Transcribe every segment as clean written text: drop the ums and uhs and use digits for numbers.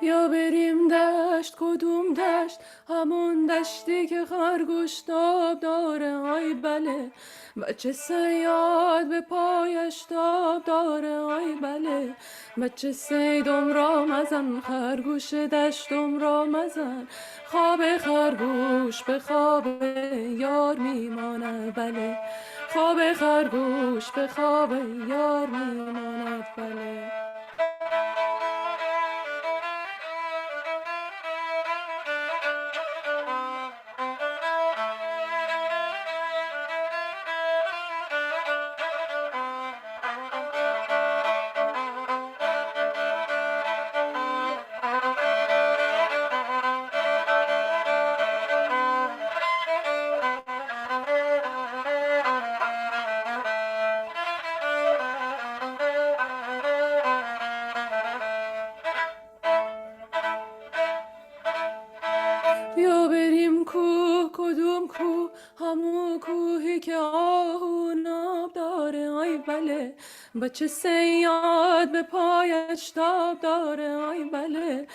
یا بریم دشت، کدوم دشت؟ همون دشتی که خرگوش تاب داره. آی بله، بچه صیاد به پایش تاب داره. آی بله، بچه صیدم را مزن، خرگوش دشتم را مزن. خواب خرگوش به خواب یار میماند. بله، خواب خرگوش به خواب یار میماند. بله. بیا بریم کوه، کدوم کوه؟ همون کوهی که آهو ناب داره. آی بله، بچه صیاد به پایش تاب داره. آی بله،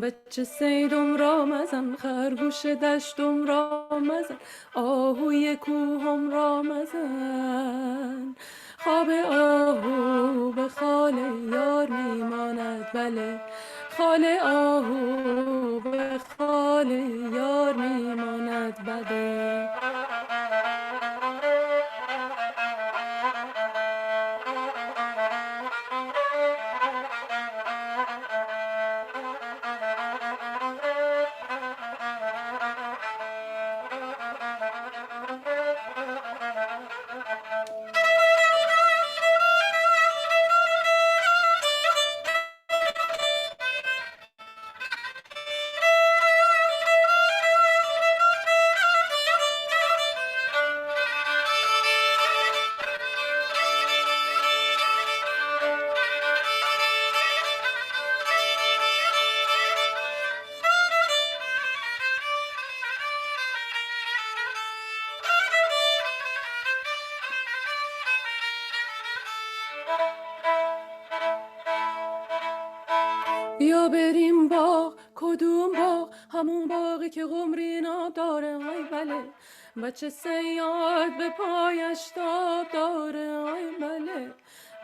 بچه صیدم را مزن، خرگوش دشتم را مزن. آهوی کوهم را مزن. خواب آهو به خال یار میماند. بله، خال آهو به خال یار میماند. بله. بیا بریم باغ، کدوم باغ؟ همون باغی که قمری ناب داره. آی بله، بچه صیاد به پایش تاب داره. آی بله،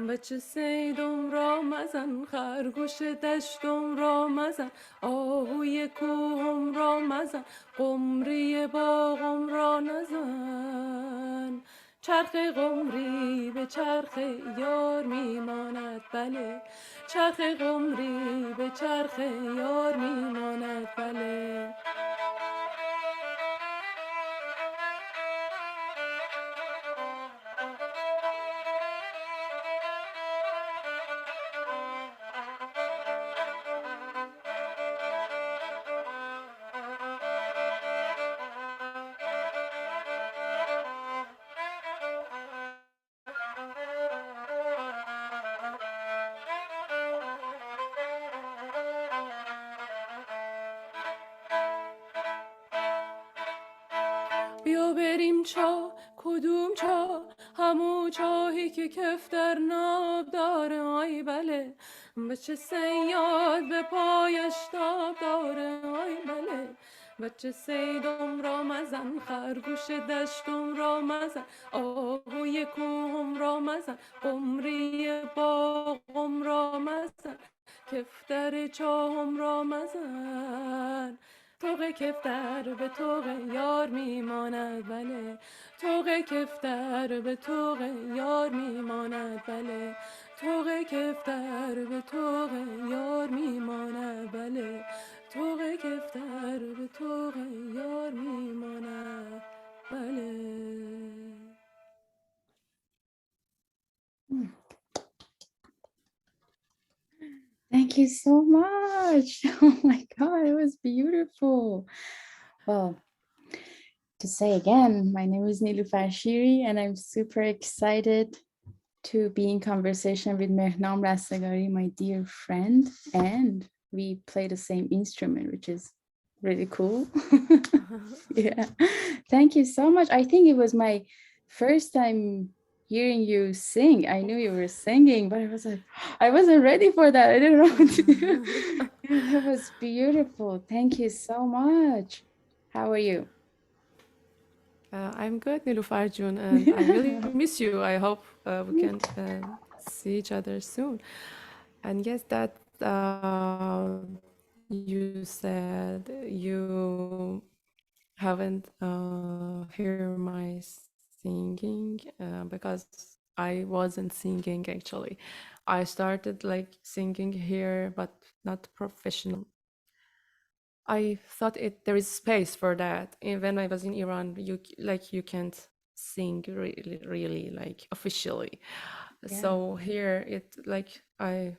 بچه صیدم را مزن، خرگوش دشتم را مزن. آهوی کوهم را مزن، قمری باغم را نزن. چرخ قمری به چرخ یار میماند. بله، چرخ قمری به چرخ یار میماند. بله. بیا بریم چاه، کدوم چاه؟ همون چاهی که کف در ناب داره. آی بله، بچه صیاد به پایش تاب داره. آی بله، بچه صیدم را مزن، خرگوش دشتم را مزن. آهوی کوهم را مزن، قمری باغم را مزن. کفتر چاهم را مزن. توق کفتر به توق یار میماند. بله، توق کفتر به توق یار میماند. بله، توق کفتر به توق یار میماند. بله، توق کفتر به توق یار میماند. بله. Thank you so much. Oh my God, it was beautiful. Well, to say again, my name is Niloufar Shiri, and I'm super excited to be in conversation with Mehrnam Rastegari, my dear friend, and we play the same instrument, which is really cool. Yeah, thank you so much. I think it was my first time hearing you sing. I knew you were singing, but I was like, I wasn't ready for that. I didn't know what to do. Yeah, that was beautiful. Thank you so much. How are you? I'm good, Niloufar June, and I really miss you. I hope we can see each other soon. And yes, that you said you haven't heard my singing because I wasn't singing actually. I started like singing here, but not professional. I thought there is space for that. And when I was in Iran, you can't sing really like officially. Yeah. So here it like I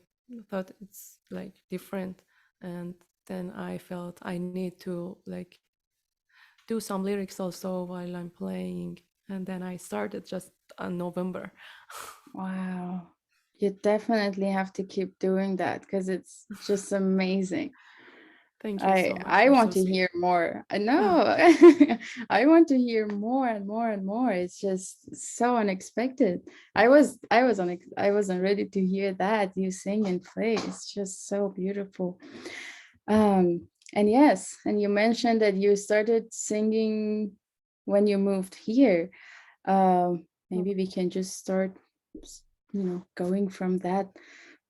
thought it's like different, and then I felt I need to like do some lyrics also while I'm playing, and then I started just on November. Wow. You definitely have to keep doing that because it's just amazing. Thank you I so much. I You're want so to sweet. hear more. I know. Ah, I want to hear more and more and more. It's just so unexpected. I wasn't ready to hear that you sing and play. It's just so beautiful. And yes, and you mentioned that you started singing when you moved here. Maybe we can just start, going from that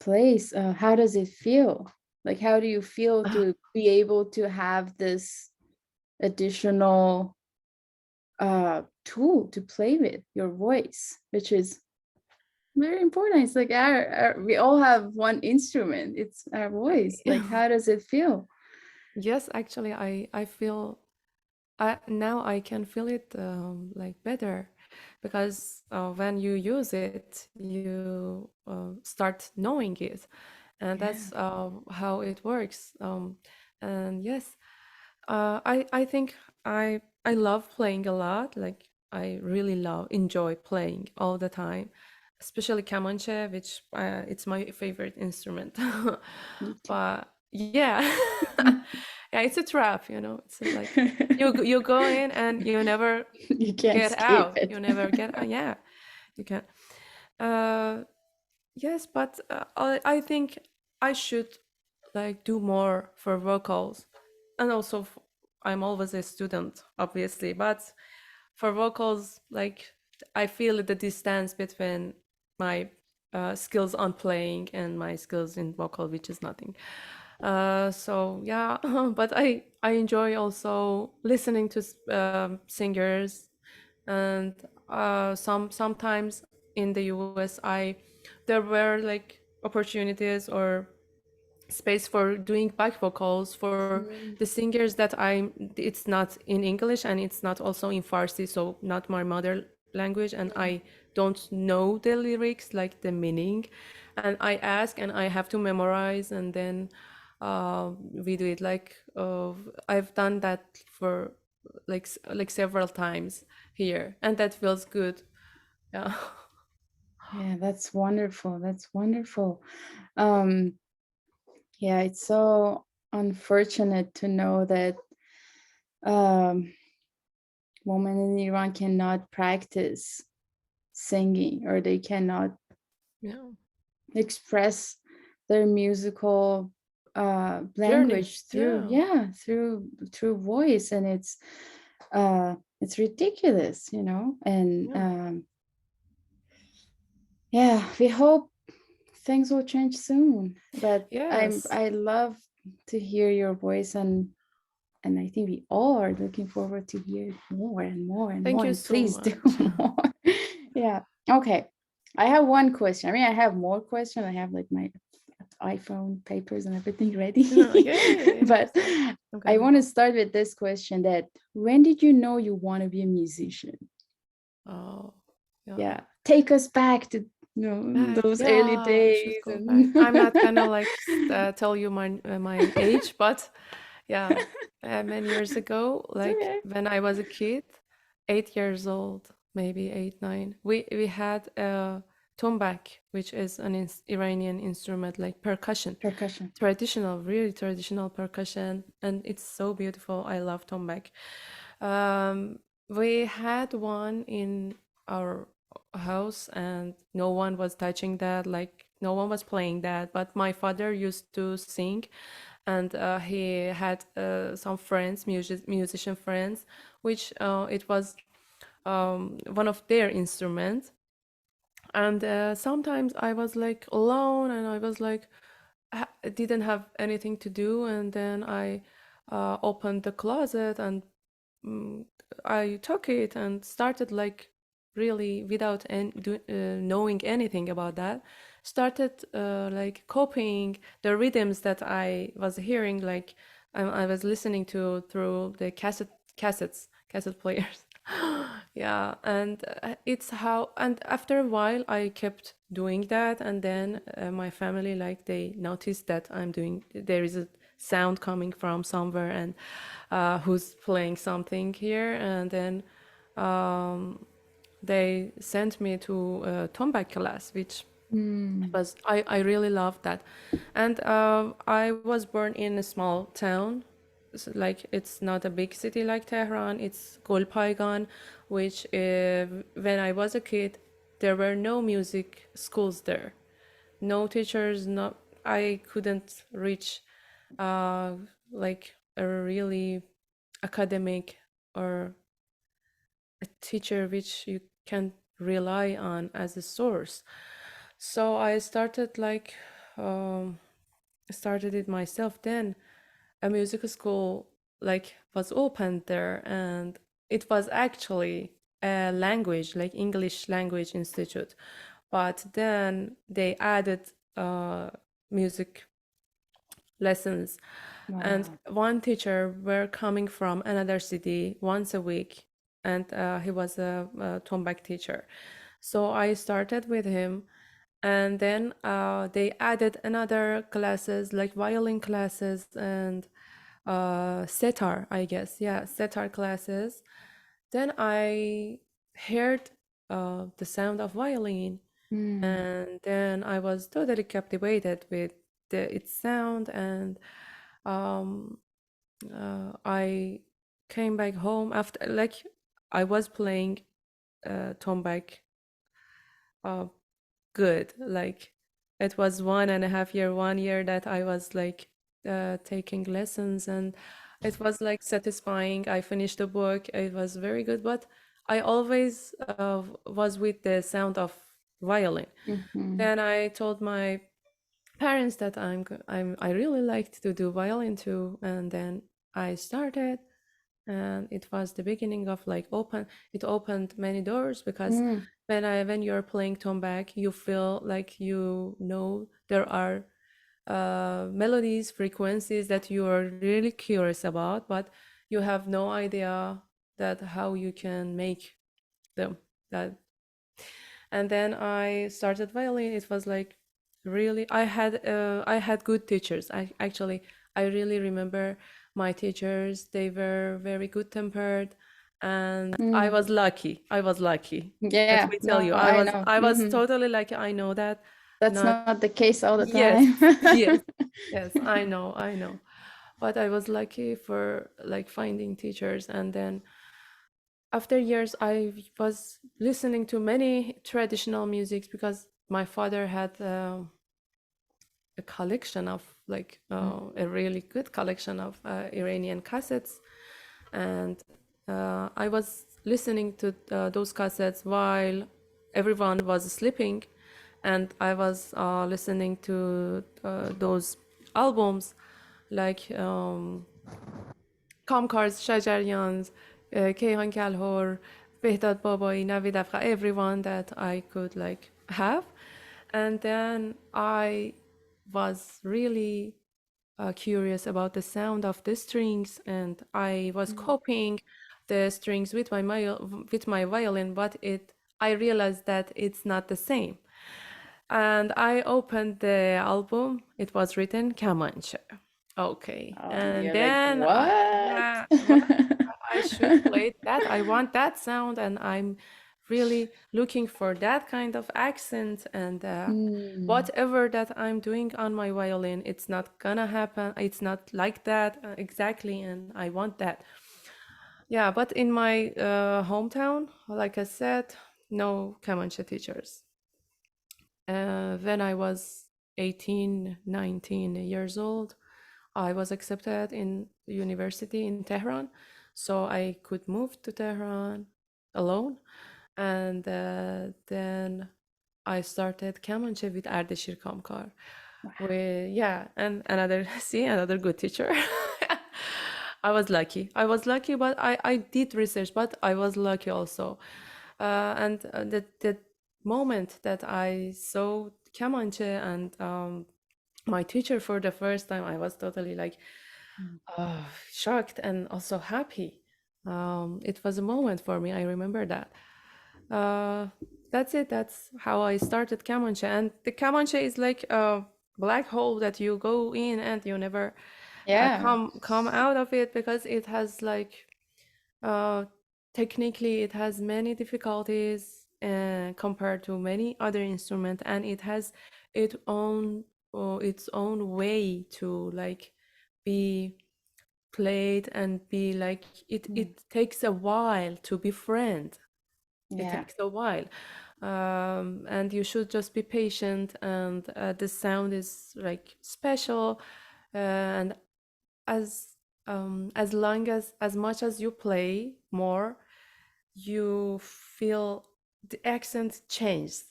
place. How does it feel? Like, how do you feel ah, to be able to have this additional tool to play with your voice, which is very important. It's like we all have one instrument. It's our voice. Like, how does it feel? yes, actually, I feel now I can feel it like better because when you use it, you start knowing it, and Yeah. that's how it works. And yes, I think I love playing a lot. Like I really love enjoy playing all the time, especially Kamancheh, which it's my favorite instrument. Me too. But yeah, yeah, it's a trap, It's like you go in and you never You can't get escape out. it. You never get yeah, you can. Uh, yes, but I think I should like do more for vocals, and also I'm always a student, obviously, but for vocals, like I feel the distance between my skills on playing and my skills in vocal, which is nothing. So yeah, but I enjoy also listening to singers, and sometimes in the US, there were like opportunities or space for doing back vocals for the Mm, singers that it's not in English and it's not also in Farsi, so not my mother language, and yeah. I don't know the lyrics, like the meaning, and I ask and I have to memorize, and then we do it like I've done that for like several times here, and that feels good. Yeah. Yeah, that's wonderful. That's wonderful. Um, yeah, it's so unfortunate to know that um, women in Iran cannot practice singing, or they cannot Yeah. express their musical Journey. language through, Yeah. yeah, through voice. And it's ridiculous, and Yeah. yeah, we hope things will change soon. But Yes. I love to hear your voice, and I think we all are looking forward to hear more and more and Thank more. you And so please do much. more. Yeah. Okay. I have one question. I mean, I have more questions. I have like my iPhone papers and everything ready. Okay, But interesting. I Okay. want to start with this question: that when did you know you want to be a musician? Oh, yeah. Yeah. Take us back to Back. those early Yeah, we should days. go back. And I'm not gonna like tell you my age, but yeah, many years ago, it's like okay. when I was a kid, 8 years old, maybe eight, nine, we had a tombak, which is an Iranian instrument like percussion, Percussion. traditional, really traditional percussion, and it's so beautiful. I love tombak. Um, we had one in our house, and no one was touching that, like no one was playing that. But my father used to sing, and he had some friends, musician friends, which it was one of their instruments. And sometimes I was like alone, and I was like didn't have anything to do, and then I opened the closet, and mm, I took it and started like really without knowing anything about that, started like copying the rhythms that I was hearing, like I was listening to through the cassette players. Yeah, and it's how, and after a while I kept doing that, and then my family, like, they noticed that I'm doing, there is a sound coming from somewhere, and who's playing something here, and then they sent me to a tombak class, which Mm. was, I really loved that. And I was born in a small town, so, like, it's not a big city like Tehran, it's Golpaigan, which when I was a kid, there were no music schools there, no teachers, no, I couldn't reach uh, like a really academic or a teacher which you can rely on as a source. So I started like um, started it myself. Then a music school like was opened there, and it was actually a language, like English language institute. But then they added music lessons, and Wow. one teacher were coming from another city once a week, and he was a tombak teacher. So I started with him, and then they added another classes like violin classes and setar, I guess, yeah, setar classes. Then I heard the sound of violin, Mm. and then I was totally captivated with its sound, and um, I came back home after, like, I was playing tombak uh, good, like it was 1.5 year, 1 year that I was like taking lessons, and it was like satisfying. I finished the book, it was very good, but I always was with the sound of violin. Mhm. Then I told my parents that I really liked to do violin too, and then I started, and it was the beginning of like it opened many doors, because Mm. when you're playing tombak, you feel like, you know, there are melodies, frequencies that you are really curious about, but you have no idea that how you can make them. That, and then I started violin. It was like really, I had good teachers. I really remember my teachers. They were very good tempered, and I Mm. was lucky. I was lucky. Let Yeah, me tell no, you, I know. I was Mhm. totally lucky. I know that. That's Not, not the case all the yes, time. yes, yes. I know. But I was lucky for like finding teachers, and then after years I was listening to many traditional musics, because my father had a collection of like a really good collection of Iranian cassettes, and I was listening to those cassettes while everyone was sleeping, and I was listening to those albums, like Kamkar's, Shajarian's, Keyhan Kalhor, Behdad Babai, Navid Afka, everyone that I could like have. And then I was really curious about the sound of the strings, and I was Mm. copying the strings with with my violin, but I realized that it's not the same. And I opened the album. It was written Kamancheh. Okay. Oh, and And you're like, then what? yeah, what, I should play that. I want that sound, and I'm really looking for that kind of accent. And Mm. whatever that I'm doing on my violin, it's not gonna happen. It's not like that exactly, and I want that. Yeah, but in my hometown, like I said, no Kamancheh teachers. When I was 18, 19 years old, I was accepted in university in Tehran, so I could move to Tehran alone. And then I started Kamancheh with Ardeshir Kamkar. Yeah, and another, see, another good teacher. I was lucky. I was lucky, but I did research, but I was lucky also. And the moment that I saw Kamancheh and my teacher for the first time, I was totally like shocked and also happy. It was a moment for me. I remember that. Uh, that's it. That's how I started Kamancheh. And the Kamancheh is like a black hole that you go in and you never Yeah. come out of it, because it has like uh, technically it has many difficulties compared to many other instruments, and it has its own way to like be played and be like it takes a while to befriend. It Yeah. takes a while, and you should just be patient, and the sound is like special, and as as long as much as you play more, you feel the accent changes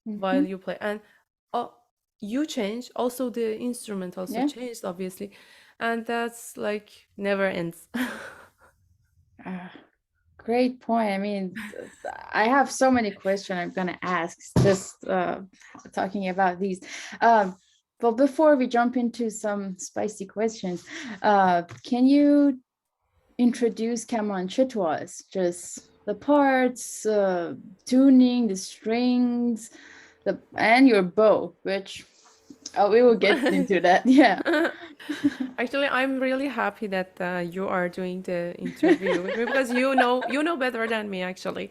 while Mm-hmm. you play, and uh, you change also, the instrument also Yeah. changed obviously, and that's like never ends. Ah, great point. I mean, I have so many questions I'm gonna ask just talking about these. But before we jump into some spicy questions, can you introduce Kamancheh to us? Just the parts, tuning, the strings, and your bow, which we will get into that. Yeah. Actually, I'm really happy that you are doing the interview with me, because you know better than me actually.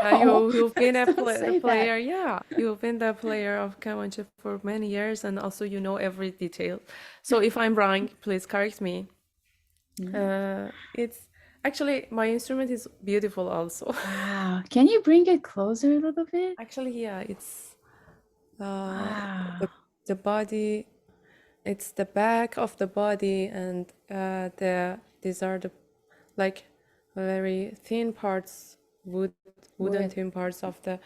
No, You've been a don't say that. player, yeah. You've been the player of Kamancheh for many years, and also you know every detail. So if I'm wrong, please correct me. It's actually, my instrument is beautiful also. Wow. Can you bring it closer a little bit? Actually, yeah, it's Wow. the body. It's the back of the body, and these are the like very thin parts, wooden Wood. thin parts of the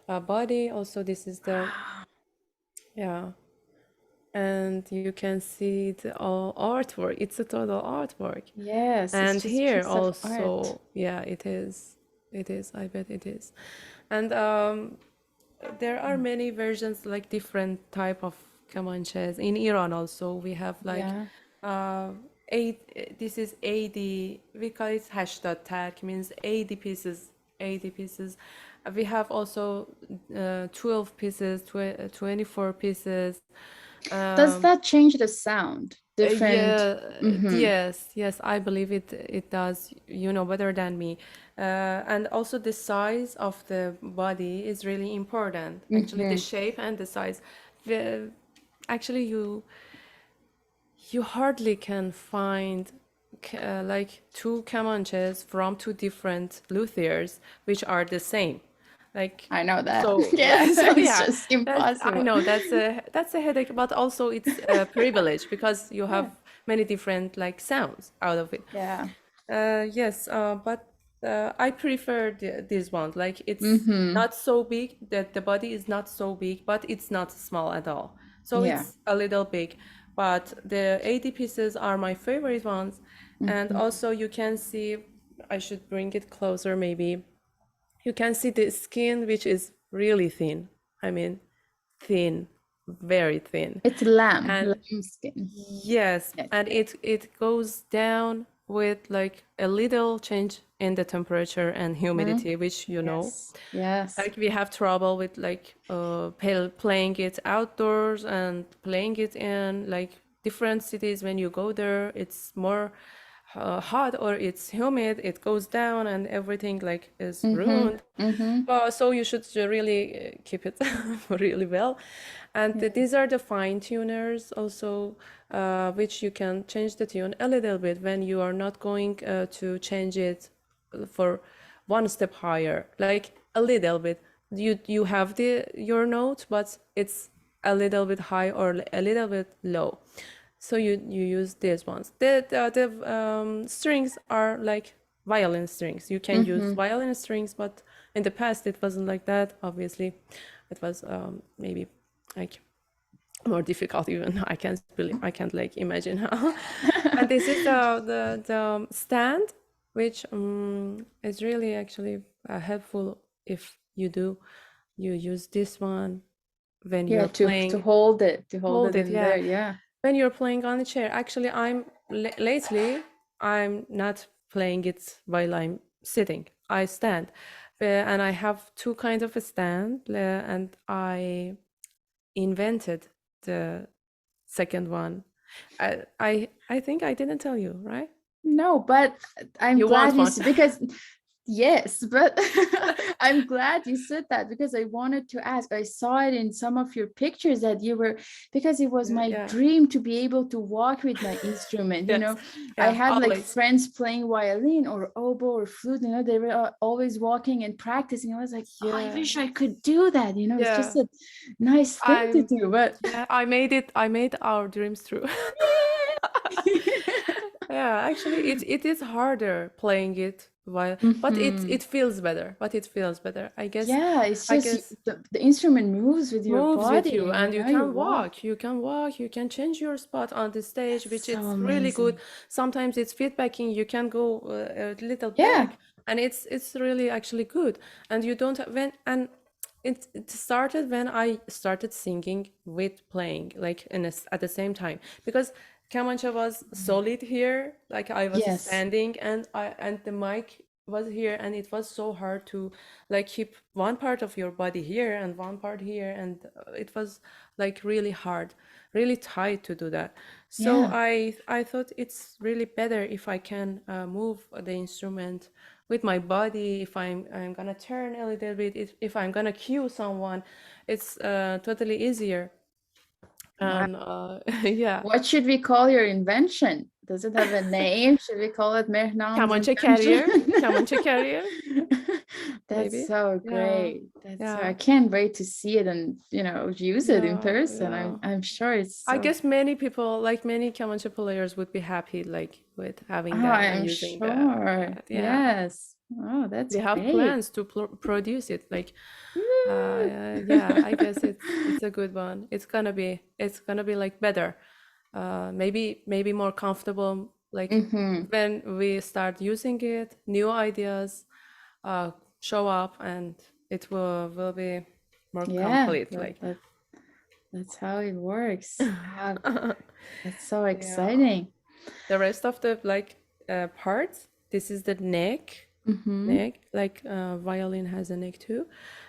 body. Also, this is the, Wow. yeah, and you can see the all artwork. It's a total artwork. Yes, it's And just here piece of art. also, yeah, it is. It is. I bet it is. And there are many versions, like different type of Kamanches. In Iran also, we have like Yeah. uh, eight. This is 80. We call it hashtag tag, means 80 pieces. 80 pieces. We have also 12 pieces, 24 pieces. Does that change the sound? Different. Yeah, Mm-hmm. yes, I believe it does. You know better than me. And also the size of the body is really important. Actually, the Mm-hmm. shape and the size. The, actually, you hardly can find like two Comanches from two different luthiers which are the same. Like, I know that. so Yeah, so it's yeah, just that's, I impossible. know that's a headache, but also it's a privilege, because you have Yeah. many different like sounds out of it. Yeah. Yes, but I prefer this one. Like, it's Mm-hmm. not so big, that the body is not so big, but it's not small at all. So Yeah. it's a little big. But the 80 pieces are my favorite ones. And Mm-hmm. also you can see, I should bring it closer maybe. You can see the skin, which is really thin. I mean, thin, very thin. It's And lamb skin. yes, Yes. and it goes down with like a little change in the temperature and Mhm. humidity, which you know, Yes. Yes. like we have trouble with like playing it outdoors and playing it in like different cities. When you go there, it's more hot or it's humid. It goes down and everything like is Mm-hmm. ruined. Mm-hmm. So you should really keep it really well. And Yeah. these are the fine tuners also, which you can change the tune a little bit when you are not going to change it for one step higher. Like a little bit. You have your note, but it's a little bit high or a little bit low. So you use these ones. The strings are like violin strings. You can use Mm-hmm. violin strings, but in the past it wasn't like that. Obviously, it was maybe like more difficult even. I can't like imagine how. And this is the stand, which is really actually helpful if you use this one when Yeah, you're to playing. hold Hold it it, in yeah. there. Yeah. When you're playing on a chair. Actually, lately I'm not playing it while I'm sitting. I stand, and I have two kinds of a stand, and I invented the second one. I think I didn't tell you, right? No, but I'm You want glad one? because yes, but I'm glad you said that because I wanted to ask. I saw it in some of your pictures that you were, because it was my Yeah. dream to be able to walk with my instrument. Yes. I Yeah. had like Always. friends playing violin or oboe or flute, they were always walking and practicing. I was like, oh, I Yeah. wish I could do that. It's Yeah. just a nice thing to I'm. do, but Yeah. I made it. I made our dreams true. Yeah, actually, it is harder playing it while, but Mhm. it feels better. But it feels better. Yeah, it's I just guess the instrument moves with your moves with body, you, and and you you can walk. walk. You can walk. You can change your spot on the stage, That's which so is really good. amazing. Sometimes it's feedbacking. You can go a little Yeah. back, and it's really actually good. And you don't have, when and it started when I started singing with playing like at the same time, because Kamancheh was solid here, like I was Yes. standing, and the mic was here, and it was so hard to like keep one part of your body here and one part here, and it was like really hard, really tight to do that. So Yeah. I thought it's really better if I can move the instrument with my body. If I'm gonna turn a little bit, if I'm gonna cue someone, it's totally easier. Wow. And yeah, What should we call your invention? Does it have a name? Should we call it Mehrnam's Kamancheh invention? carrier, Kamancheh carrier, That's maybe. so Yeah, great. I yeah, can't wait to see it and use it in yeah, person. yeah. I'm sure it's I so. guess many people, like many Kamancheh players, would be happy like with Oh, having that and I'm using that. sure. Yeah, Yes. Oh, that's we have great. plans to produce it. Like, Woo! yeah, I guess it's a good one. It's gonna be like better. Maybe more comfortable. Like Mm-hmm. when we start using it, new ideas show up, and it will be more Yeah, complete. Like, that's how it works. That's so yeah. exciting. The rest of the like parts, this is the Mm-hmm. neck, like violin has a neck too,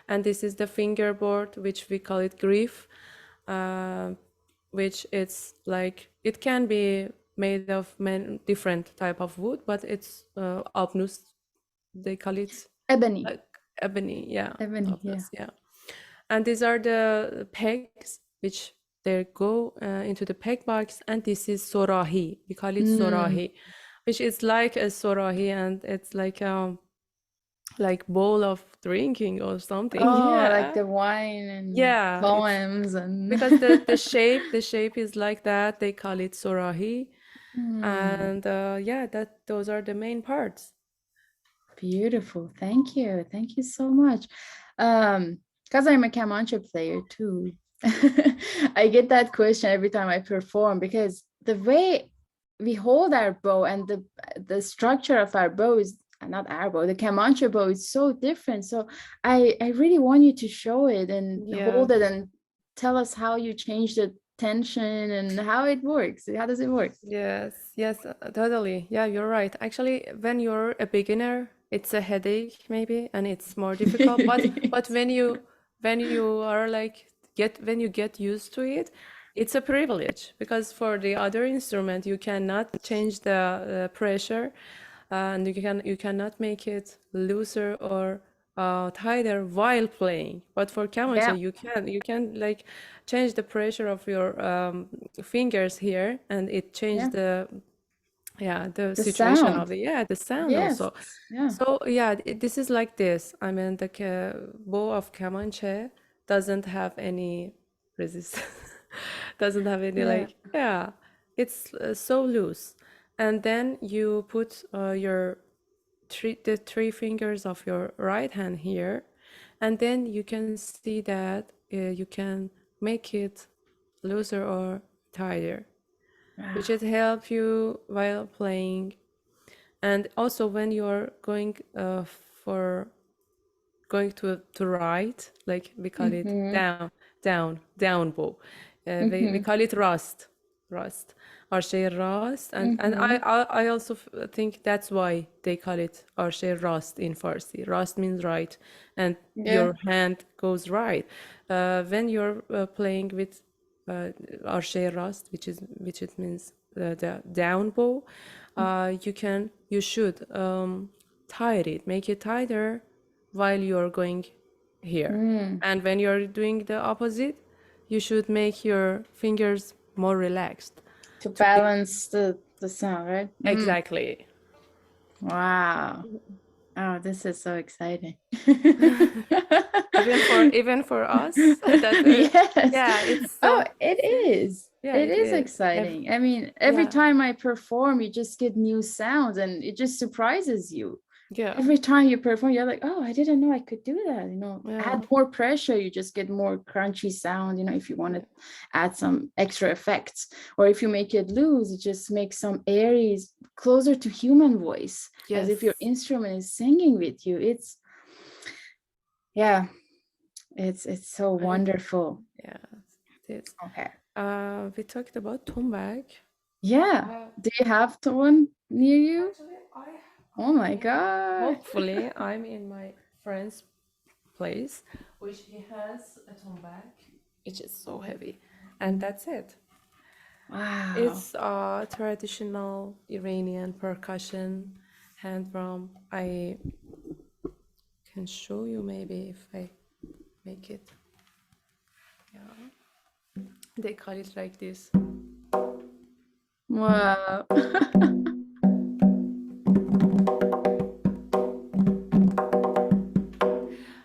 and this is the fingerboard, which we call it grief, uh, which it's like it can be made of different type of wood, but it's abnus, they call it, Ebony. like ebony, yeah, Ebony, yeah. abnus, yeah. And these are the pegs which they go into the peg box, and this is sorahi. We call it Mm. sorahi, which is like a sorahi, and it's like bowl of drinking or something. Oh, like Yeah, the wine and yeah. It's poems and because the shape is like that. They call it sorahi, Mm, and yeah, that those are the main parts. beautiful. Thank you. Thank you so much. Because I'm a Kamancheh player too. I get that question every time I perform because the way we hold our bow and the structure of our bow is not our bow, the Kamancheh bow is so different. So I really want you to show it and Yeah. hold it and tell us how you change the tension and how it works. How does it work? Yes, yes, totally. Yeah, you're right. Actually, when you're a beginner, it's a headache maybe, and it's more difficult. But when you are like when you get used to it, it's a privilege, because for the other instrument you cannot change the pressure, and you cannot make it looser or tighter while playing. But for Yeah. Kamancheh, you can like change the pressure of your fingers here, and it change Yeah. the The situation of sound. the sound Yes. also. Yeah. So yeah, this is like this. I mean, the bow of Kamancheh doesn't have any resistance, doesn't have any Yeah. like, it's so loose. And then you put the three fingers of your right hand here, and then you can see that you can make it looser or tighter, which Wow. it help you while playing. And also when you're going for going to write, like we call it Mm-hmm. down bow. We Mm-hmm. call it rust, arche rast, and Mm-hmm. I also think that's why they call it arche rast in Farsi. Rast means right, and Yeah. your hand goes right. When you're playing with arche rast, which it means the down bow, you should tie it, make it tighter while you're going here. Mm. And when you're doing the opposite, you should make your fingers more relaxed To to be balance the sound, right? Mm. exactly. Wow. Oh, this is so exciting. Even for us, that Yes. yeah, it's Oh, so it is. yeah, It it is is. exciting. I mean, every Yeah, time I perform, you just get new sounds and it just surprises you. yeah, Every time you perform, you're like, oh, I didn't know I could do that. yeah, Add more pressure, you just get more crunchy sound. If you want to add some extra effects, or if you make it loose, it just makes some airy, closer to human voice, as if your yes, instrument is singing with you. Yeah, it's so right, wonderful. yeah, it is. Okay. We talked about tombak. Yeah. Uh, Do you have one near you? Actually, Oh my I God. hopefully I'm in my friend's place, which he has a tombak, which is so heavy, and that's it. Wow. It's a traditional Iranian percussion hand drum. I can show you maybe if I make it. Yeah, they call it like this. Wow.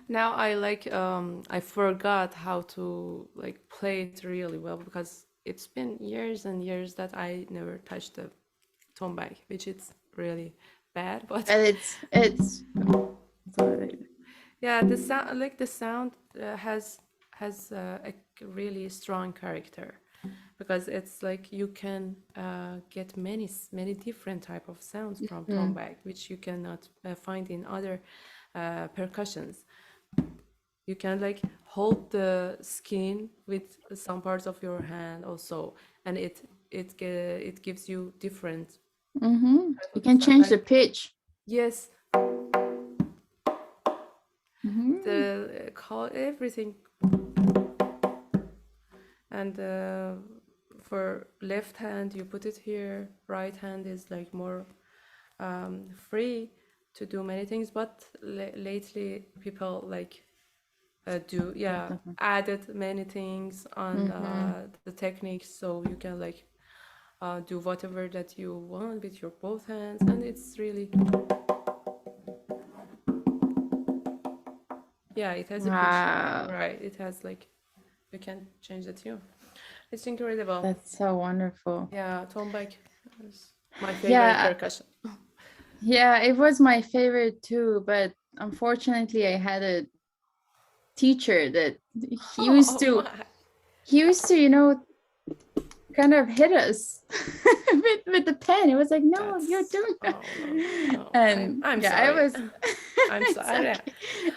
Now I forgot how to like play it really well because it's been years and years that I never touched the tombak, which is really bad. But And it's yeah, the sound has a really strong character because it's like you can get many different type of sounds from mm, tombak, which you cannot find in other percussions. You can like hold the skin with some parts of your hand also, and it gives you different type you of can sound. change And the pitch. yes, Mm-hmm. the call everything. And for left hand you put it here, right hand is like more free to do many things, but lately people like do added many things on Mm-hmm. the techniques, so you can like do whatever that you want with your both hands, and it's really it has a pitch, Wow. right? It has like you can change the tune. It's incredible. That's so wonderful. Yeah, tombak is my favorite Yeah, percussion. yeah, it was my favorite too, but unfortunately I had a teacher that he used Oh to my. he used to, kind of hit us with the pen. It was like, no, you're That's doing oh no, no. and I'm yeah, I sorry. was I'm it's sorry. okay.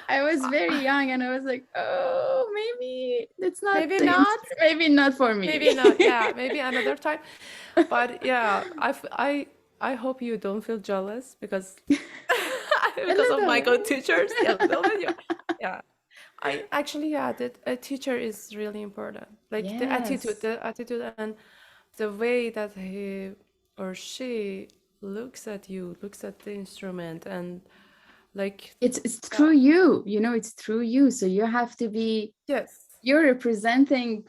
I was very young and I was like, oh, maybe it's not Maybe the not. maybe not for Maybe me. not. Yeah, maybe another time. But yeah, I hope you don't feel jealous because A because of my little. good teachers. Yeah, a little bit. Yeah. Yeah. I actually that a teacher is really important. Like Yes. the attitude and the way that he or she looks at you, looks at the instrument, and like It's yeah, through you, it's through you. So you have to be yes, you're representing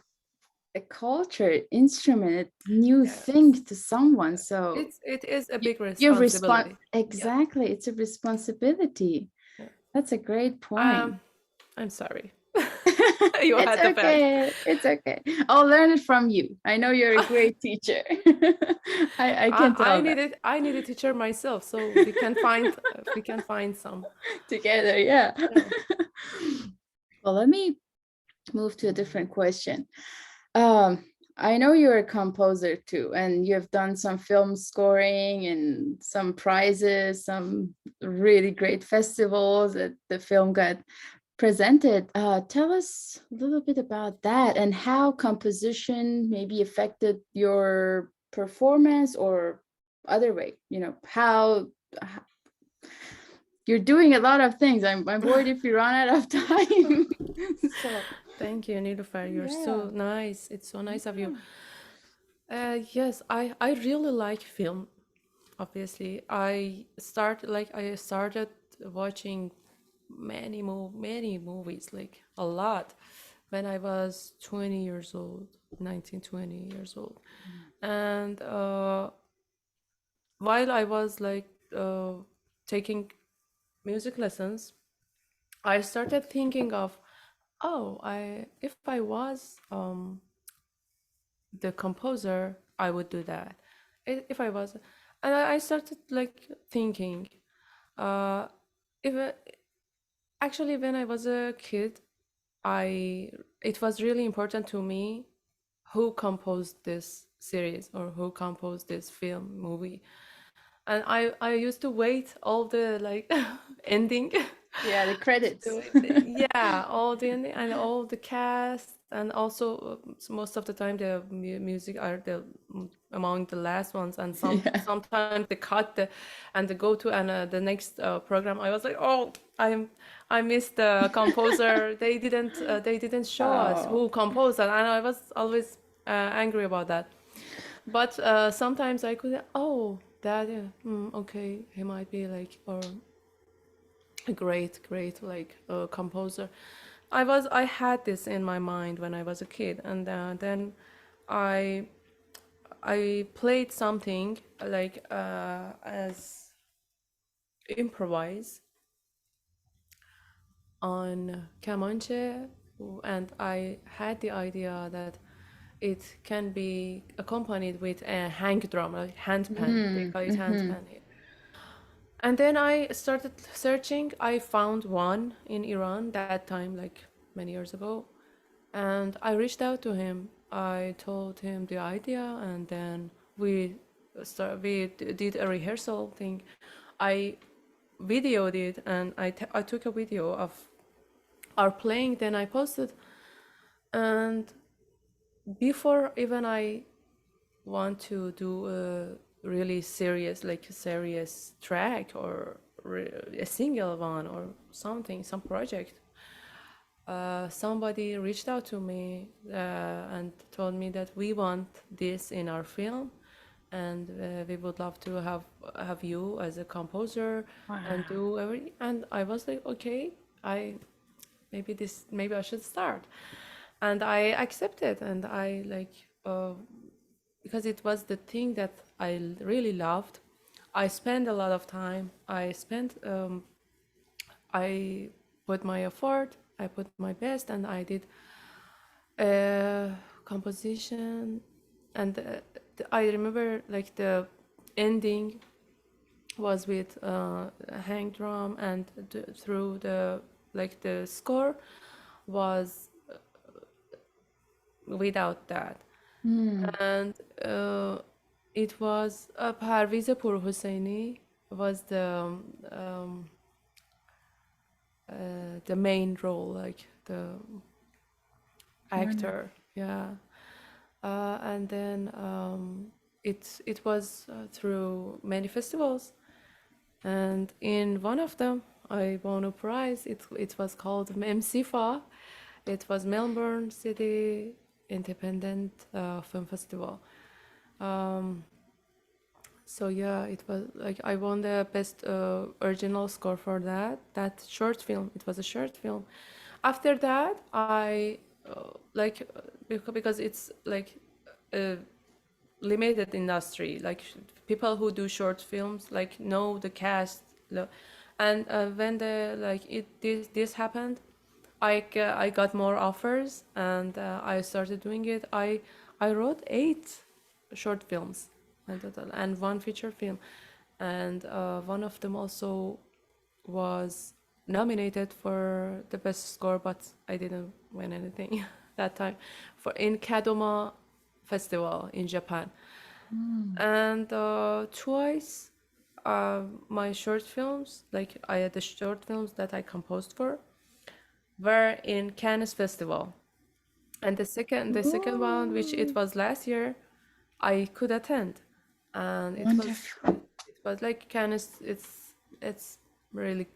a culture, instrument, a new thing Yes. to someone. So It is a big you respond responsibility. Yeah. exactly. It's a responsibility. Yeah. That's a great Um, point. I'm sorry. You It's had the facts. okay. It's okay. I'll learn it from you. I know you're a great teacher. I can tell that. I need a teacher myself, so we can find some. Together, yeah. Yeah. Well, let me move to a different question. Um, I know you're a composer too, and you've done some film scoring and some prizes, some really great festivals that the film got presented. Tell us a little bit about that and how composition maybe affected your performance or other way, how you're doing a lot of things. I'm worried if you run out of time. So Thank you, Niloufar. You're yeah. so nice. It's so nice of you. Yeah. Yes, I really like film. Obviously, I started watching many movies, like a lot, when I was 20 years old, 19, 20 years old. And while I was like taking music lessons, I started thinking of, oh, I if I was the composer, I would do that. If I was, and I started like thinking, uh, if actually when I was a kid, I it was really important to me who composed this series or who composed this film movie, and I used to wait all the like ending. Yeah, the credits. Yeah, all the ending and all the cast, and also most of the time the music are among the last ones, and Yeah. sometimes they cut and they go to the next program. I was like, oh, I missed the composer. They didn't show us Oh. who composed that, and I was always angry about that. But sometimes I could, oh, that, yeah, okay, he might be like, or a great like composer. I had this in my mind when I was a kid, and then I I played something like as improvise on Kamancheh, and I had the idea that it can be accompanied with a hang drum, like handpan. They call it Mm-hmm. handpan here. And then I started searching. I found one in Iran that time, like many years ago. And I reached out to him. I told him the idea, and then we did a rehearsal thing. I videoed it, and I took a video of our playing. Then I posted, and before even I want to do a really serious, like a serious track or a single one or something, some project, somebody reached out to me and told me that we want this in our film, and we would love to have you as a composer and Wow. do every. And I was like, okay, I maybe I should start, and I accepted, and I like because it was the thing that I really loved. I spent a lot of time. I put my effort, I put my best, and I did composition. And I remember like the ending was with hang drum, and through the like the score was without that. Mm. And it was Parviz Pur Husseini was the main role, like the Wonderful. actor. Yeah. And then it was through many festivals, and in one of them I won a prize. It was called MCFA. It was Melbourne City Independent Film Festival. Um, so yeah, it was like I won the best original score for that short film. It was a short film. After that, I like because it's like a limited industry. Like people who do short films like know the cast, and when the like it this happened, I got more offers, and I started doing it. I wrote 8 short films in total and 1 feature film, and one of them also was nominated for the best score, but I didn't win anything that time, for in Kadoma Festival in Japan. And twice my short films, like I had the short films that I composed for, were in Cannes Festival. And the second one, which it Ooh, was last year, I could attend, and wonderful. it was like Cannes. It's really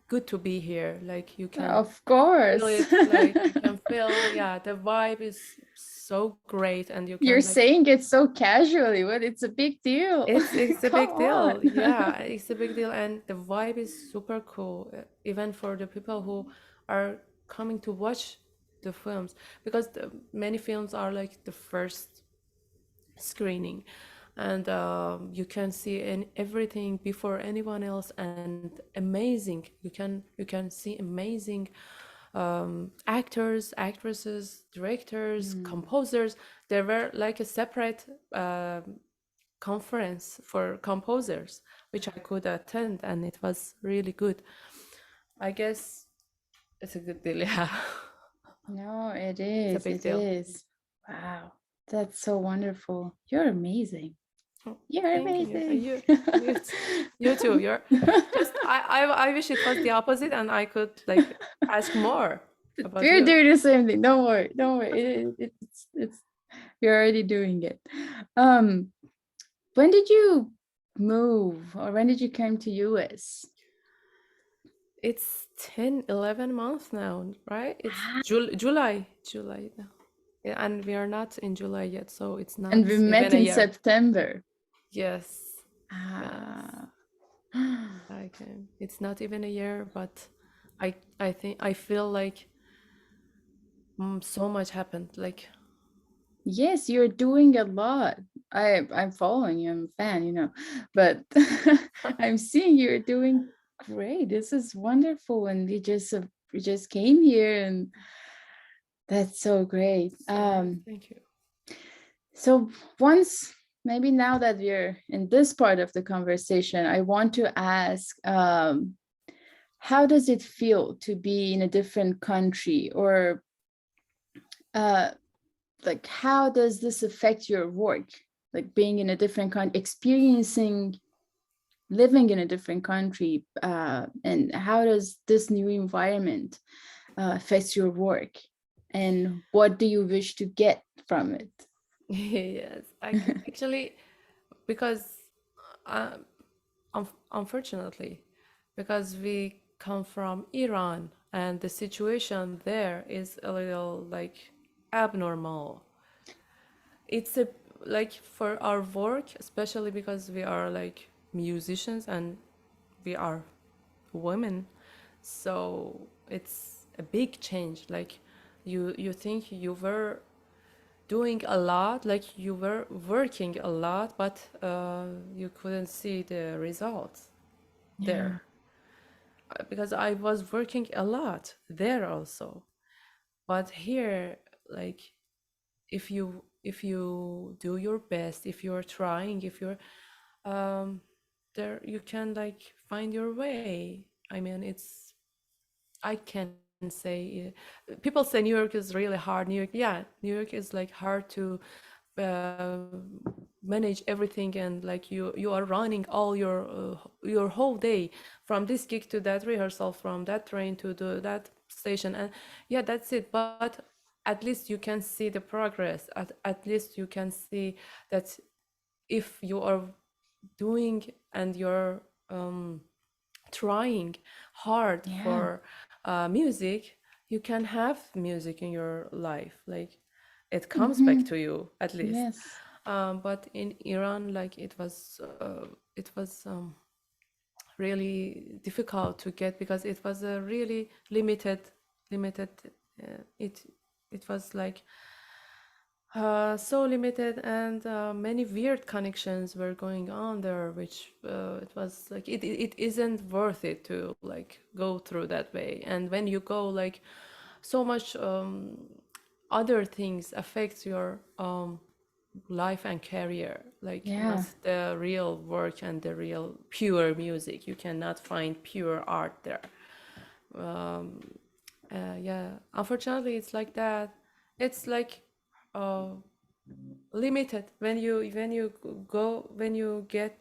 good to be here. Like you can Of feel course. it, like you can feel, yeah, the vibe is so great, and you You're can like saying it so casually, but it's a big deal. it's a Come big on. deal. Yeah, it's a big deal, and the vibe is super cool, even for the people who are coming to watch the films, because many films are like the first screening, and you can see everything before anyone else, and amazing. You can see amazing actors, actresses, directors, Mm. composers. There were like a separate conference for composers, which I could attend, and it was really good. I guess it's a good deal. Yeah. No, it It's a is. big It deal. is. Wow. That's so wonderful. You're amazing. Oh, You're thank you. amazing. You too. You're just. I wish it was the opposite, and I could like ask more about We're you. doing the same thing. Don't worry. Don't worry. It's you're already doing it. Um, when did you move or when did you come to US? It's 10, 11 months now, right? It's July now. Yeah, and we are not in July yet, so it's And not we even met a in year. September. Yes, yes. Ah. Like it's not even a year, but I think I feel like so much happened. Like Yes, you're doing a lot. I'm following you. I'm a fan, but I'm seeing you're doing great. This is wonderful, and you just came here, and that's so great. thank you. So once maybe now that we're in this part of the conversation, I want to ask, how does it feel to be in a different country, or uh, like how does this affect your work, like being in a different country, experiencing living in a different country, and how does this new environment affect your work, and what do you wish to get from it? Yes, actually, because um, unfortunately, because we come from Iran, and the situation there is a little like abnormal. It's a like for our work, especially because we are like musicians and we are women, so it's a big change. Like you think you were doing a lot, like you were working a lot, but you couldn't see the results Yeah. there. Because I was working a lot there also, but here, like if you do your best, if you're trying, if you're um there, you can like find your way. I mean, I can say people say New York is really hard. New York, yeah, New York is like hard to uh, manage everything, and like you are running all your whole day, from this gig to that rehearsal, from that train to that station, and yeah, that's it. But at least you can see the progress. At least you can see that if you are doing and you're trying hard Yeah. for music, you can have music in your life. Like it comes back Hmm. to you at least. Yes. But in Iran, like it was really difficult to get, because it was a really limited. It it was like So limited, and many weird connections were going on there, which it was like it isn't worth it to like go through that way. And when you go, like, so much other things affects your life and career, like not Yeah. the real work and the real pure music. You cannot find pure art there. Yeah, unfortunately, it's like that. It's like uh, limited when you go when you get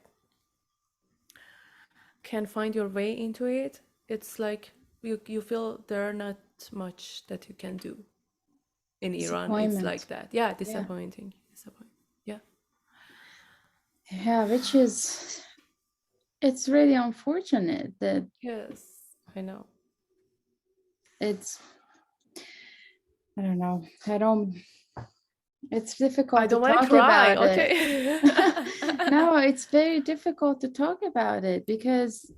can find your way into it. It's like you feel there are not much that you can do in Iran. It's like Disappointment. that. Yeah, Yeah. disappointing. Yeah. Yeah, which is, it's really unfortunate that Yes, I know. it's, I don't know. It's I difficult to don't want to talk cry. about it. Okay. No, it's very difficult to talk about it because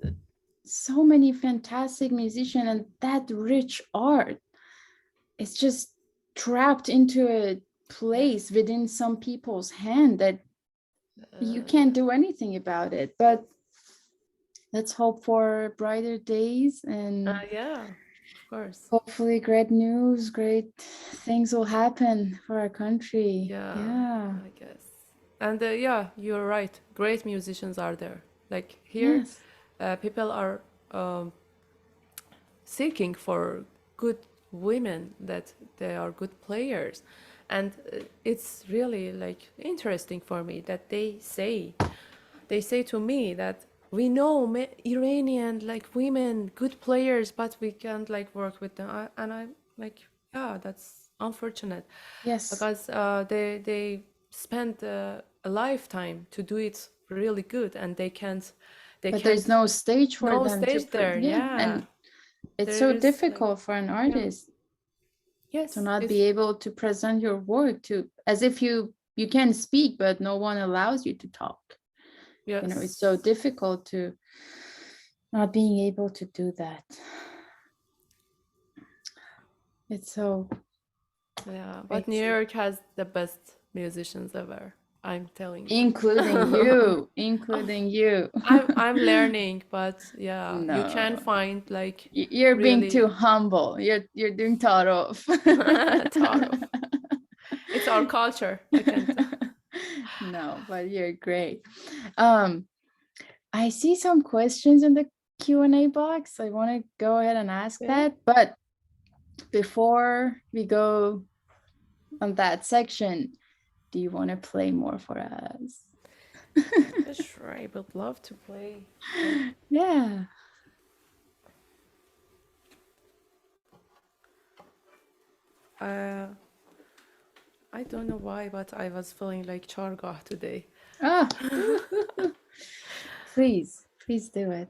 so many fantastic musicians and that rich art is just trapped into a place within some people's hand that you can't do anything about it. But let's hope for brighter days and Yeah, of course. hopefully great news, great things will happen for our country. Yeah, Yeah. I guess. And yeah, you're right. Great musicians are there. Like here, Yes. people are um, seeking for good women that they are good players, and it's really like interesting for me that they say to me that we know Iranian like women good players, but we can't like work with them. And I'm like, yeah, that's unfortunate Yes. because they spend a lifetime to do it really good, and they But there's can't no stage for no them to, stage there. yeah. Yeah, And it's there so is like, difficult for an yeah, artist to yes, not it's be able to present your work to, as if you can speak, but no one allows you to talk. You know, it's so yes, difficult to not being able to do that. It's so yeah. But New crazy. York has the best musicians ever. I'm telling you. Including you, including you. I'm learning, but yeah, you can No, find like you're being too really humble. You're doing thought of. thought of. It's our culture. I can't. No, but you're great. Um, I see some questions in the Q&A box. I want to go ahead and ask Okay. that, but before we go on that section, do you want to play more for us? Yeah, sure, I would love to play. Like, Yeah. uh, I don't know why, but I was feeling like Chargah today. Ah, please do it.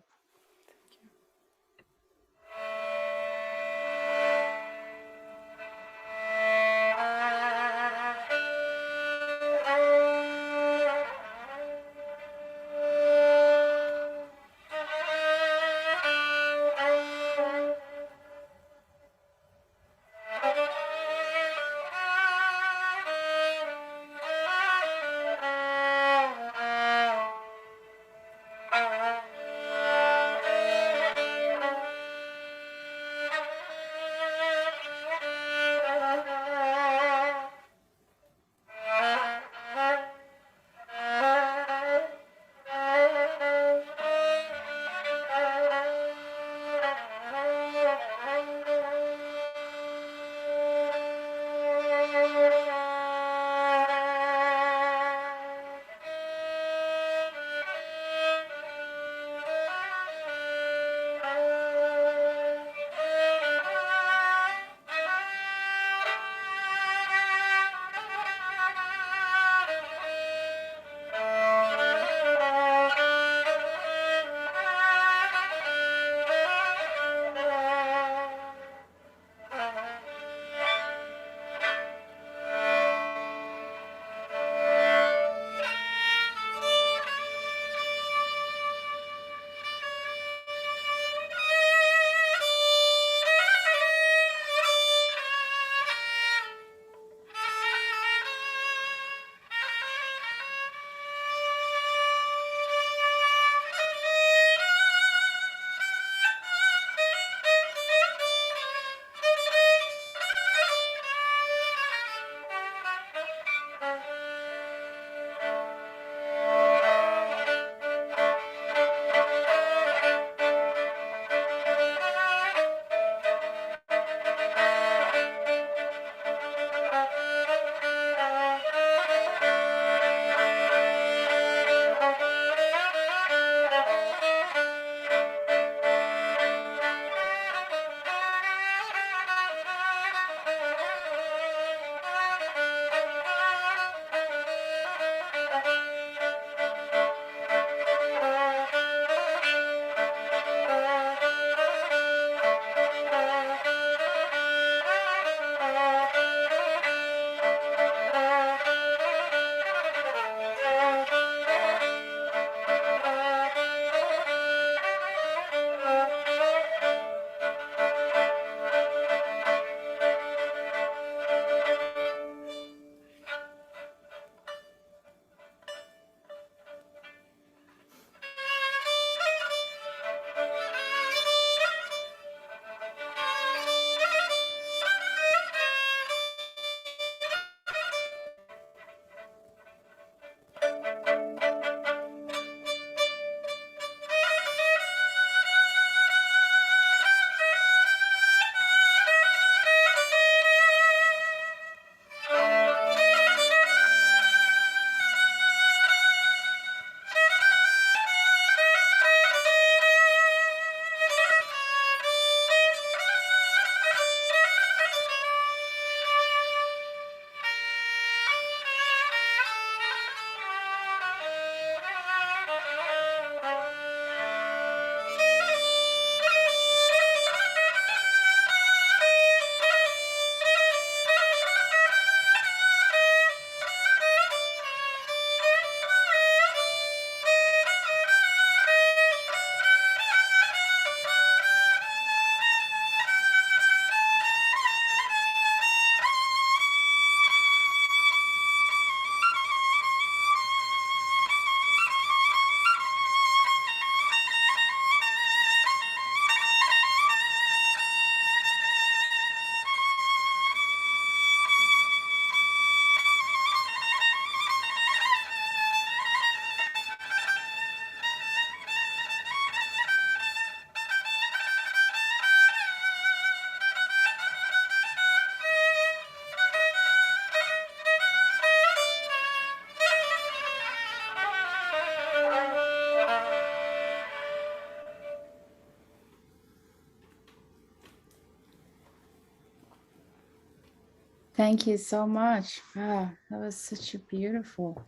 Thank you so much. Wow, that was such a beautiful,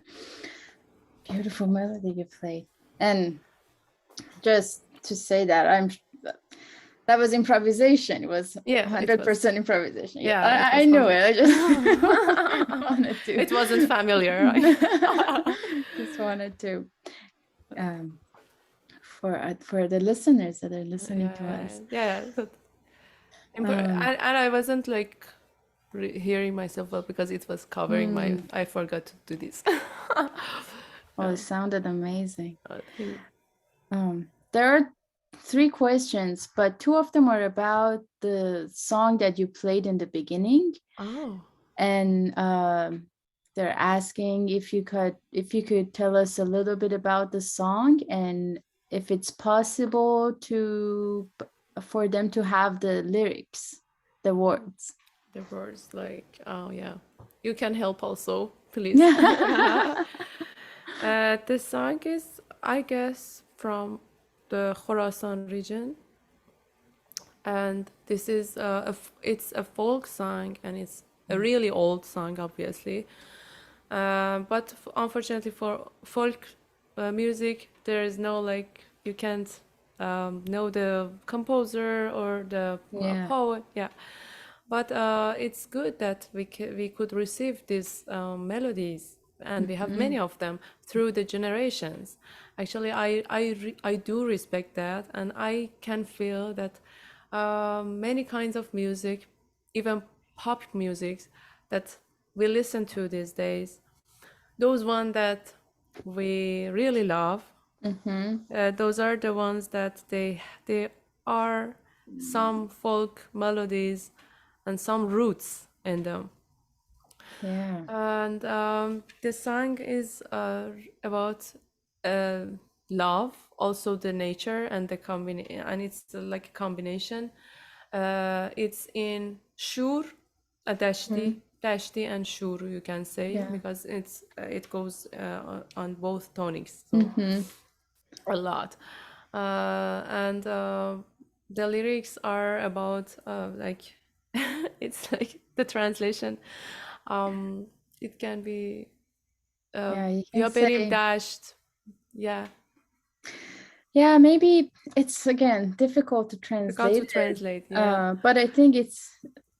beautiful melody you played. And just to say that that was improvisation. It was Yeah, it was. 100% improvisation. Yeah, Yeah, it I was knew it. I just 100. wanted to. It wasn't familiar, right? Just wanted to um, for the listeners that are listening to us. Yeah. Um, And I wasn't like hearing myself well because it was covering my. I forgot to do this. well, it sounded amazing. Thank- There are 3 questions, but 2 of them are about the song that you played in the beginning, Oh, and they're asking if you could tell us a little bit about the song, and if it's possible for them to have the lyrics, the words. the words like oh yeah. You can help also, please. Yeah. The song is, I guess, from the Khorasan region, and this is it's a folk song, and it's a really old song, obviously. But unfortunately for folk music, there is no like you can't know the composer or the Yeah. poet. Yeah, but it's good that we could receive these melodies, and we have many of them through the generations. Actually, I do respect that, and I can feel that many kinds of music, even pop music, that we listen to these days, those ones that we really love, those are the ones that they are some folk melodies and some roots in them. Yeah. And the song is about uh, love, also the nature and the combination, and it's like a combination. It's in shur, dashti and shur, you can say, Yeah. because it goes on both tonics, so Mm-hmm. a lot. And the lyrics are about like it's like the translation. Um, it can be Yeah, you can "Ya berim say. dasht." Yeah, Yeah, maybe it's again difficult to difficult to translate it, translate. Yeah, but I think it's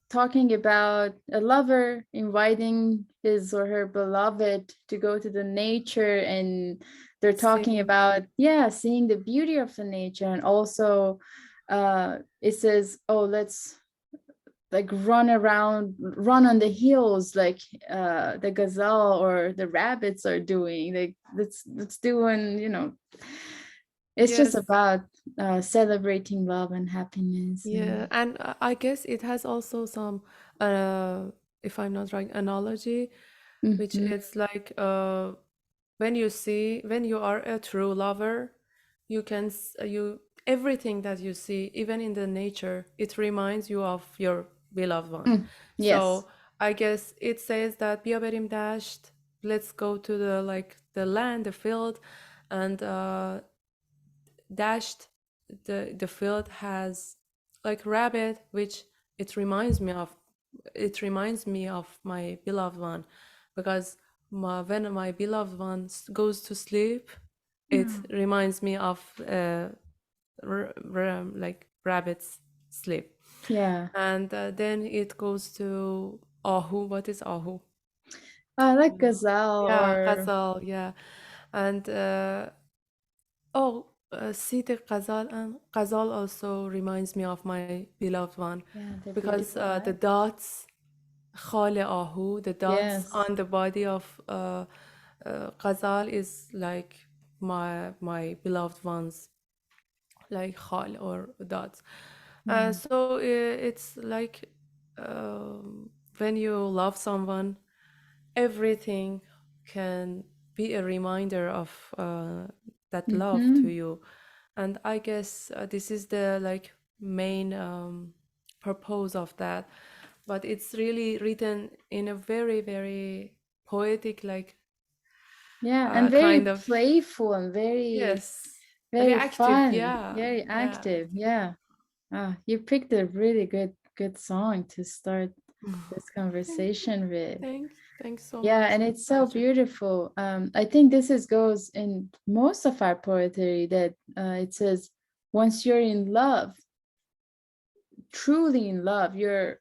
talking about a lover inviting his or her beloved to go to the nature, and they're talking singing. about, yeah, seeing the beauty of the nature, and also it says, oh, let's like run on the hills like the gazelle or the rabbits are doing, like let's do, and it's just Yes, about celebrating love and happiness. yeah, And and I guess it has also some, uh, if I'm not wrong, analogy, which Mhm. is like when you are a true lover, you can you everything that you see, even in the nature, it reminds you of your beloved one. Yes. So I guess it says that "Bia berim dasht," let's go to the like the land, the field, and dashed the field has like rabbit, which it reminds me of. It reminds me of my beloved one, because when my beloved one goes to sleep, it Mm. reminds me of like rabbits sleep. Yeah, And then it goes to ahu. What is ahu? I like gazelle Yeah, or ghazal. Yeah, and oh, Sita Ghazal, and Ghazal also reminds me of my beloved one, yeah, they're because beautiful, the right? dots, khale ahu, the dots Yes. on the body of Ghazal is like my beloved ones, like khal or dots. Yeah. So it's like when you love someone, everything can be a reminder of that love to Mm-hmm. you. And I guess this is the like main purpose of that, but it's really written in a very very poetic, like Yeah, and kind very of, playful and very, yes, very very active. fun, Yeah, very yeah, active. Yeah. Ah, you picked a really good song to start. this conversation with. Thanks so Yeah, much. and it's so beautiful. I think goes in most of our poetry, that it says, once you're in love, truly in love, you're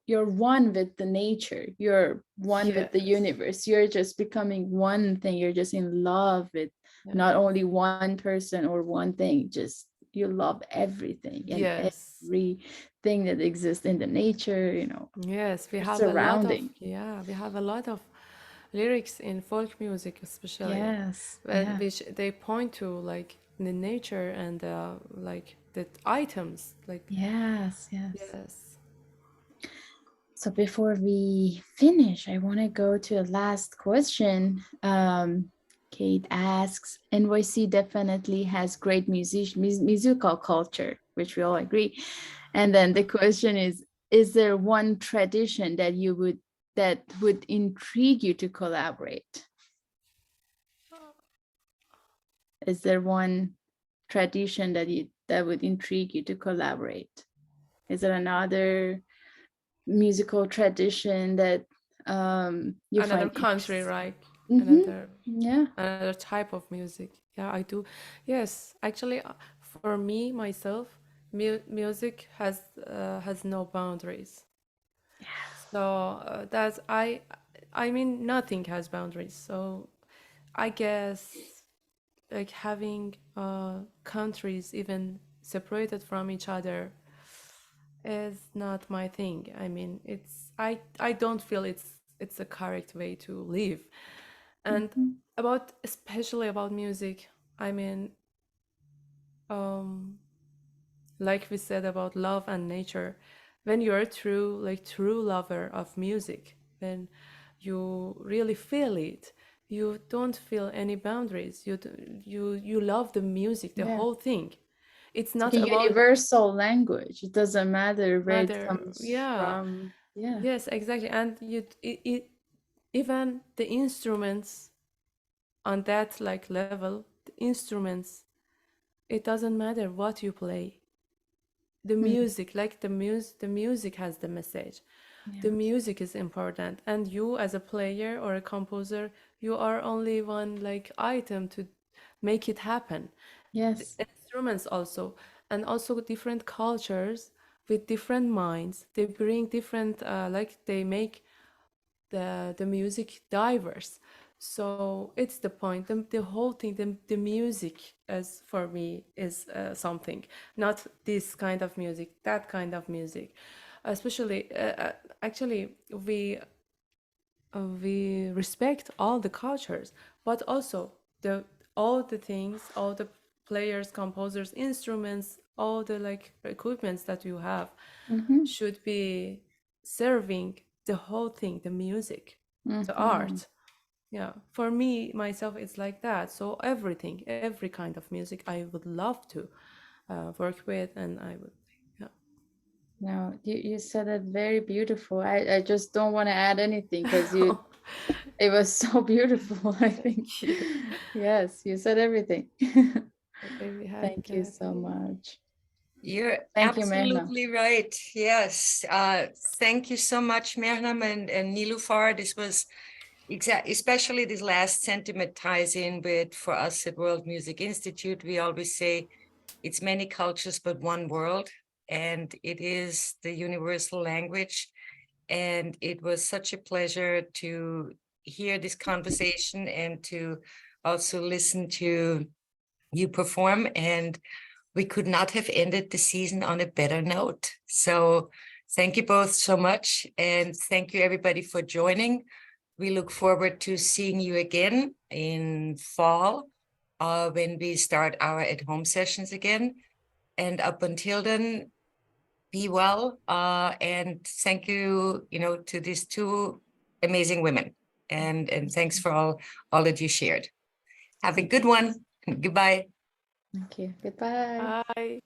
you're one with the nature, you're one with the universe, you're just becoming one thing, you're just in love with not only one person or one thing, just you love everything and everything that exists in the nature, Yes, we have a lot of surrounding. we have a lot of lyrics in folk music, especially, which they point to like the nature and like the items, like yes. yes. So before we finish, I want to go to a last question. Kate asks, NYC definitely has great musical culture, which we all agree. And then the question is there one tradition that would intrigue you to collaborate? Is there one tradition that would intrigue you to collaborate? Is there another musical tradition that you Another find country, interesting? right? Yeah. Another type of music. Yeah, I do. Yes, actually, for me myself, music has no boundaries. So that's I mean nothing has boundaries. So I guess like having countries even separated from each other is not my thing. I mean, I don't feel it's a correct way to live. And about especially about music, I mean, um, like we said about love and nature, when you're a true lover of music, when you really feel it, you don't feel any boundaries. You love the music, the whole thing. It's It's not like a about universal language. It doesn't matter where it matter. comes Yeah. from. Yeah. Yes, exactly. And even the instruments on that like level, the instruments, it doesn't matter what you play. The music, like the music has the message. The music is important, and you as a player or a composer, you are only one like item to make it happen. The Yes. instruments also, and also different cultures with different minds, they bring different like they make the music diverse. So it's the point, the whole thing, the music as for me is something, not this kind of music, that kind of music, especially actually we respect all the cultures, but also the all the things, all the players, composers, instruments, all the like equipments that you have should be serving the whole thing, the music, the art. Yeah, for me myself it's like that. So everything, every kind of music I would love to work with, and I would, yeah. No, you said it very beautiful. I just don't want to add anything because it was so beautiful, I think. Thank you. Yes, you said everything. Very Thank you so happy. much. You're Thank you, Mehrnam. absolutely right. Yes. Thank you so much, Mehrnam and Niloufar. This was especially this last sentiment ties in with, for us at World Music Institute, we always say it's many cultures but one world, and it is the universal language. And it was such a pleasure to hear this conversation and to also listen to you perform. And we could not have ended the season on a better note. So thank you both so much. And thank you everybody for joining. We look forward to seeing you again in fall when we start our at-home sessions again. And up until then, be well. And thank you, to these two amazing women. And thanks for all that you shared. Have a good one. Goodbye. Thank you. Goodbye. Bye.